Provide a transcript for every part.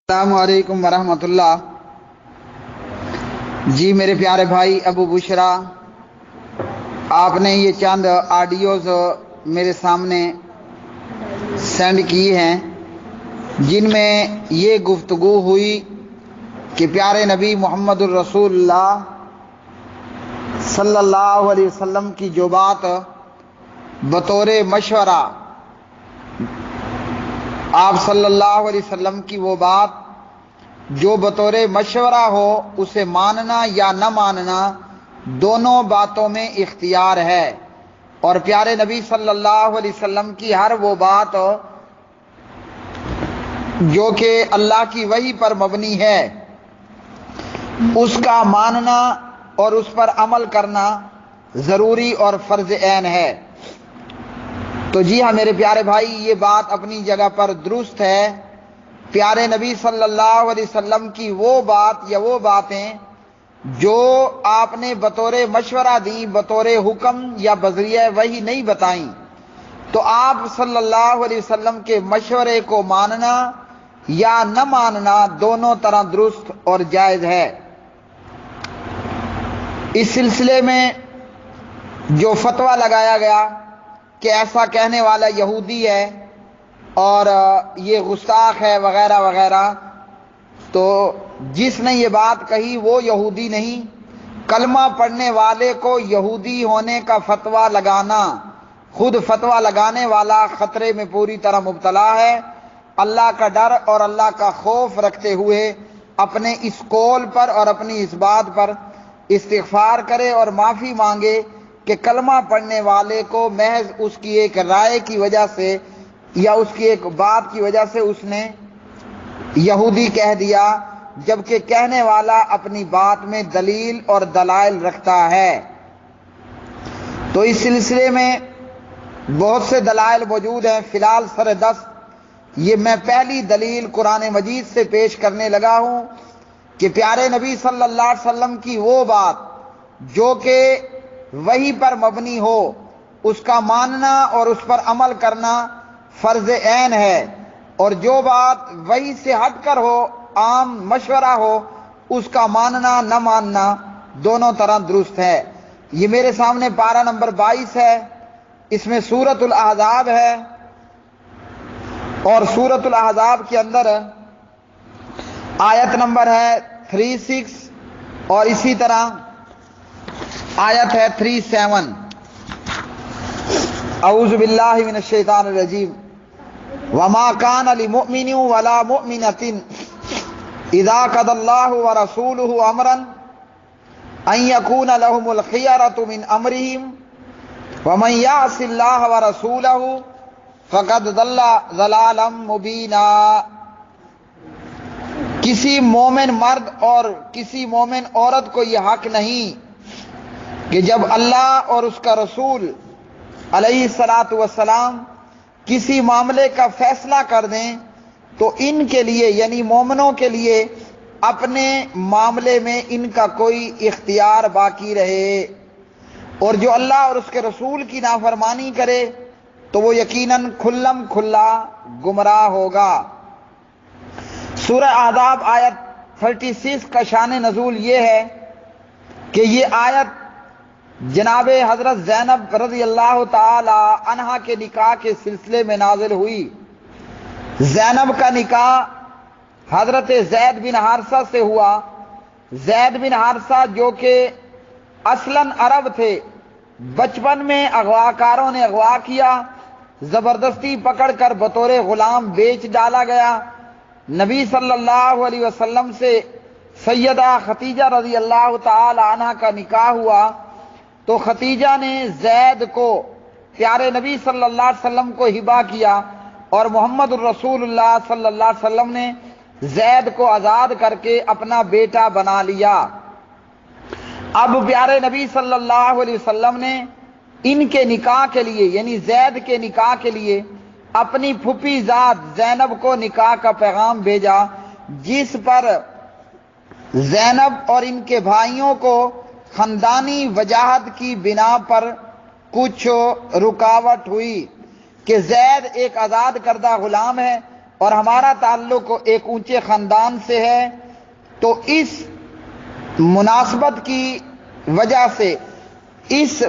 السلام علیکم ورحمۃ اللہ۔ جی میرے پیارے بھائی ابو بشرا، آپ نے یہ چند آڈیوز میرے سامنے سینڈ کی ہیں جن میں یہ گفتگو ہوئی کہ پیارے نبی محمد الرسول اللہ صلی اللہ علیہ وسلم کی جو بات بطور مشورہ، آپ صلی اللہ علیہ وسلم کی وہ بات جو بطور مشورہ ہو، اسے ماننا یا نہ ماننا دونوں باتوں میں اختیار ہے، اور پیارے نبی صلی اللہ علیہ وسلم کی ہر وہ بات جو کہ اللہ کی وحی پر مبنی ہے، اس کا ماننا اور اس پر عمل کرنا ضروری اور فرض عین ہے۔ تو جی ہاں میرے پیارے بھائی، یہ بات اپنی جگہ پر درست ہے۔ پیارے نبی صلی اللہ علیہ وسلم کی وہ بات یا وہ باتیں جو آپ نے بطور مشورہ دیں، بطور حکم یا بذریعہ وحی نہیں بتائیں، تو آپ صلی اللہ علیہ وسلم کے مشورے کو ماننا یا نہ ماننا دونوں طرح درست اور جائز ہے۔ اس سلسلے میں جو فتویٰ لگایا گیا کہ ایسا کہنے والا یہودی ہے اور یہ گستاخ ہے وغیرہ وغیرہ، تو جس نے یہ بات کہی وہ یہودی نہیں، کلمہ پڑھنے والے کو یہودی ہونے کا فتویٰ لگانا، خود فتویٰ لگانے والا خطرے میں پوری طرح مبتلا ہے۔ اللہ کا ڈر اور اللہ کا خوف رکھتے ہوئے اپنے اس قول پر اور اپنی اس بات پر استغفار کرے اور معافی مانگے کہ کلمہ پڑھنے والے کو محض اس کی ایک رائے کی وجہ سے یا اس کی ایک بات کی وجہ سے اس نے یہودی کہہ دیا، جبکہ کہنے والا اپنی بات میں دلیل اور دلائل رکھتا ہے۔ تو اس سلسلے میں بہت سے دلائل موجود ہیں۔ فی الحال سر دست یہ میں پہلی دلیل قرآن مجید سے پیش کرنے لگا ہوں کہ پیارے نبی صلی اللہ علیہ وسلم کی وہ بات جو کہ وحی پر مبنی ہو، اس کا ماننا اور اس پر عمل کرنا فرض عین ہے، اور جو بات وحی سے ہٹ کر ہو، عام مشورہ ہو، اس کا ماننا نہ ماننا دونوں طرح درست ہے۔ یہ میرے سامنے پارہ نمبر 22 ہے، اس میں سورۃ الاحزاب ہے، اور سورۃ الاحزاب کے اندر آیت نمبر ہے 36 اور اسی طرح آیت ہے 37۔ اعوذ باللہ من الشیطان الرجیم۔ وما كان لمؤمن ولا مؤمنة اذا قضى الله ورسوله امرا ان يكون لهم الخيرة من امرهم ومن يعص الله ورسوله فقد ضل ضلالا مبینا۔ کسی مومن مرد اور کسی مومن عورت کو یہ حق نہیں کہ جب اللہ اور اس کا رسول علیہ الصلاۃ والسلام کسی معاملے کا فیصلہ کر دیں تو ان کے لیے یعنی مومنوں کے لیے اپنے معاملے میں ان کا کوئی اختیار باقی رہے، اور جو اللہ اور اس کے رسول کی نافرمانی کرے تو وہ یقیناً کھلم کھلا گمراہ ہوگا۔ سورہ احزاب آیت 36 کا شان نزول یہ ہے کہ یہ آیت جناب حضرت زینب رضی اللہ تعالی عنہا کے نکاح کے سلسلے میں نازل ہوئی۔ زینب کا نکاح حضرت زید بن حارثہ سے ہوا۔ زید بن حارثہ جو کہ اصلاً عرب تھے، بچپن میں اغواکاروں نے اغوا کیا، زبردستی پکڑ کر بطور غلام بیچ ڈالا گیا۔ نبی صلی اللہ علیہ وسلم سے سیدہ خدیجہ رضی اللہ تعالی عنہ کا نکاح ہوا، تو خدیجہ نے زید کو پیارے نبی صلی اللہ علیہ وسلم کو ہبہ کیا، اور محمد الرسول اللہ صلی اللہ علیہ وسلم نے زید کو آزاد کر کے اپنا بیٹا بنا لیا۔ اب پیارے نبی صلی اللہ علیہ وسلم نے ان کے نکاح کے لیے یعنی زید کے نکاح کے لیے اپنی پھوپھی ذات زینب کو نکاح کا پیغام بھیجا، جس پر زینب اور ان کے بھائیوں کو خاندانی وجاہت کی بنا پر کچھ رکاوٹ ہوئی کہ زید ایک آزاد کردہ غلام ہے اور ہمارا تعلق ایک اونچے خاندان سے ہے، تو اس مناسبت کی وجہ سے اس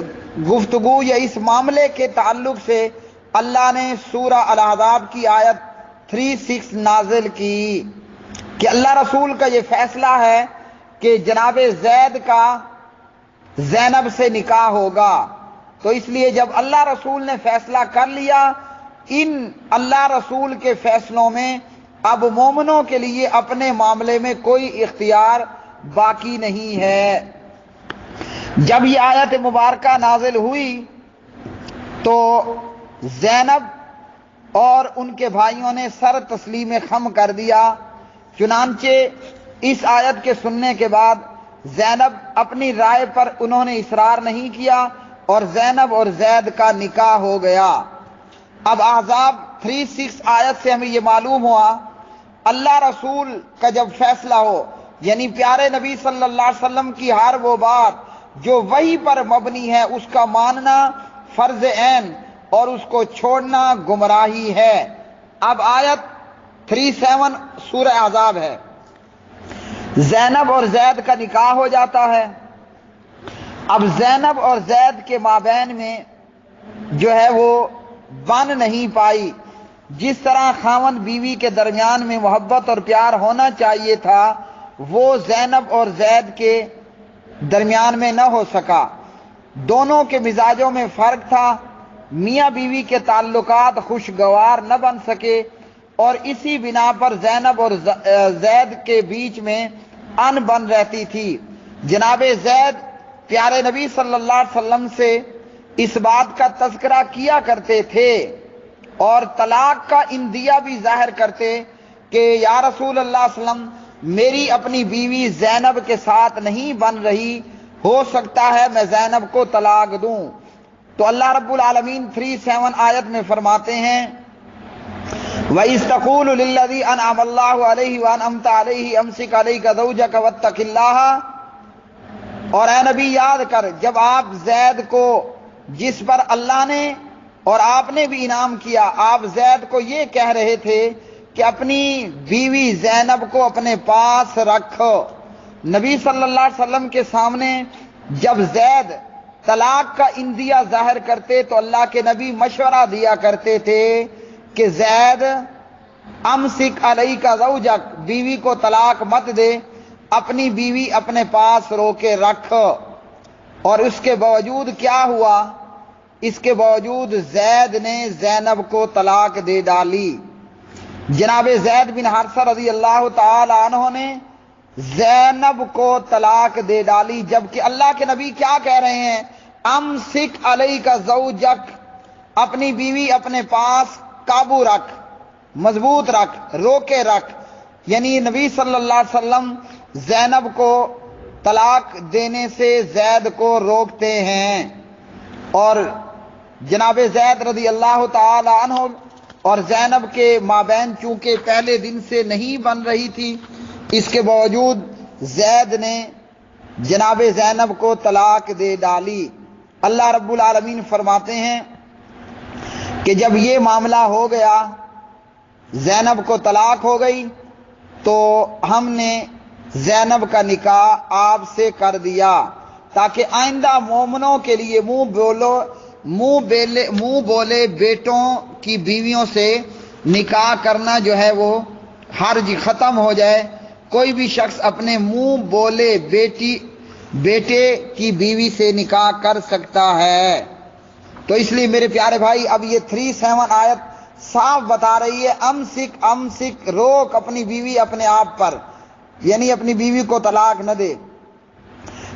گفتگو یا اس معاملے کے تعلق سے اللہ نے سورہ الاحزاب کی آیت 36 نازل کی کہ اللہ رسول کا یہ فیصلہ ہے کہ جناب زید کا زینب سے نکاح ہوگا۔ تو اس لیے جب اللہ رسول نے فیصلہ کر لیا، ان اللہ رسول کے فیصلوں میں اب مومنوں کے لیے اپنے معاملے میں کوئی اختیار باقی نہیں ہے۔ جب یہ آیت مبارکہ نازل ہوئی تو زینب اور ان کے بھائیوں نے سر تسلیم خم کر دیا۔ چنانچہ اس آیت کے سننے کے بعد زینب اپنی رائے پر انہوں نے اصرار نہیں کیا اور زینب اور زید کا نکاح ہو گیا۔ اب احزاب 36 آیت سے ہمیں یہ معلوم ہوا، اللہ رسول کا جب فیصلہ ہو، یعنی پیارے نبی صلی اللہ علیہ وسلم کی ہر وہ بات جو وحی پر مبنی ہے اس کا ماننا فرض عین اور اس کو چھوڑنا گمراہی ہے۔ اب آیت 37 سورہ احزاب ہے، زینب اور زید کا نکاح ہو جاتا ہے۔ اب زینب اور زید کے مابین میں جو ہے وہ بن نہیں پائی، جس طرح خاوند بیوی کے درمیان میں محبت اور پیار ہونا چاہیے تھا وہ زینب اور زید کے درمیان میں نہ ہو سکا۔ دونوں کے مزاجوں میں فرق تھا، میاں بیوی کے تعلقات خوشگوار نہ بن سکے اور اسی بنا پر زینب اور زید کے بیچ میں ان بن رہتی تھی۔ جناب زید پیارے نبی صلی اللہ علیہ وسلم سے اس بات کا تذکرہ کیا کرتے تھے اور طلاق کا اندیہ بھی ظاہر کرتے کہ یا رسول اللہ صلی اللہ علیہ وسلم میری اپنی بیوی زینب کے ساتھ نہیں بن رہی، ہو سکتا ہے میں زینب کو طلاق دوں۔ تو اللہ رب العالمین 37 آیت میں فرماتے ہیں وَإِذْ تَقُولُ لِلَّذِي أَنْعَمَ اللَّهُ عَلَيْهِ وَأَنْعَمْتَ عَلَيْهِ أَمْسِكْ عَلَيْكَ زَوْجَكَ وَاتَّقِ اللَّهَ۔ اور اے نبی یاد کر جب آپ زید کو، جس پر اللہ نے اور آپ نے بھی انعام کیا، آپ زید کو یہ کہہ رہے تھے کہ اپنی بیوی زینب کو اپنے پاس رکھو۔ نبی صلی اللہ علیہ وسلم کے سامنے جب زید طلاق کا اندیہ ظاہر کرتے تو اللہ کے نبی مشورہ دیا کرتے تھے کہ زید امسک علیک زوجک، بیوی کو طلاق مت دے، اپنی بیوی اپنے پاس رو کے رکھ۔ اور اس کے باوجود کیا ہوا؟ اس کے باوجود زید نے زینب کو طلاق دے ڈالی۔ جناب زید بن حارثہ رضی اللہ تعالی عنہ نے زینب کو طلاق دے ڈالی، جبکہ اللہ کے نبی کیا کہہ رہے ہیں؟ امسک علیک زوجک، اپنی بیوی اپنے پاس قابو رکھ، مضبوط رکھ، رو کے رکھ۔ یعنی نبی صلی اللہ علیہ وسلم زینب کو طلاق دینے سے زید کو روکتے ہیں۔ اور جناب زید رضی اللہ تعالی عنہ اور زینب کے مابین چونکہ پہلے دن سے نہیں بن رہی تھی، اس کے باوجود زید نے جناب زینب کو طلاق دے ڈالی۔ اللہ رب العالمین فرماتے ہیں کہ جب یہ معاملہ ہو گیا، زینب کو طلاق ہو گئی، تو ہم نے زینب کا نکاح آپ سے کر دیا تاکہ آئندہ مومنوں کے لیے منہ بولے بیٹوں کی بیویوں سے نکاح کرنا جو ہے وہ حرج ختم ہو جائے۔ کوئی بھی شخص اپنے منہ بولے بیٹے کی بیوی سے نکاح کر سکتا ہے۔ تو اس لیے میرے پیارے بھائی اب یہ 37 آیت صاف بتا رہی ہے امسک روک اپنی بیوی اپنے آپ پر، یعنی اپنی بیوی کو طلاق نہ دے۔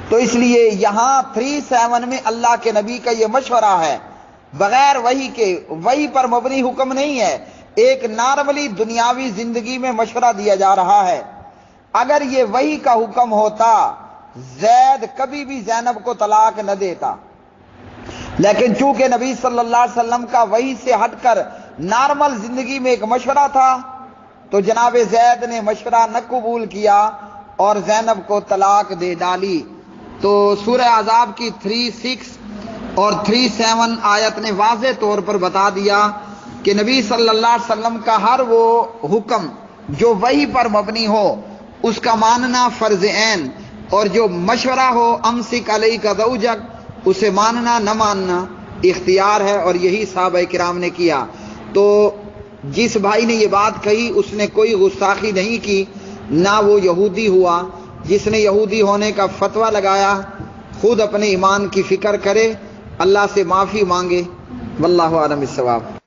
تو اس لیے یہاں 37 میں اللہ کے نبی کا یہ مشورہ ہے، بغیر وحی کے، وحی پر مبنی حکم نہیں ہے، ایک نارملی دنیاوی زندگی میں مشورہ دیا جا رہا ہے۔ اگر یہ وحی کا حکم ہوتا زید کبھی بھی زینب کو طلاق نہ دیتا، لیکن چونکہ نبی صلی اللہ علیہ وسلم کا وحی سے ہٹ کر نارمل زندگی میں ایک مشورہ تھا، تو جناب زید نے مشورہ نہ قبول کیا اور زینب کو طلاق دے ڈالی۔ تو سورہ احزاب کی 36 اور 37 آیت نے واضح طور پر بتا دیا کہ نبی صلی اللہ علیہ وسلم کا ہر وہ حکم جو وحی پر مبنی ہو اس کا ماننا فرض عین، اور جو مشورہ ہو امسک علیک زوجک اسے ماننا نہ ماننا اختیار ہے، اور یہی صحابہ کرام نے کیا۔ تو جس بھائی نے یہ بات کہی اس نے کوئی گستاخی نہیں کی، نہ وہ یہودی ہوا۔ جس نے یہودی ہونے کا فتویٰ لگایا خود اپنے ایمان کی فکر کرے، اللہ سے معافی مانگے۔ واللہ اعلم بالصواب۔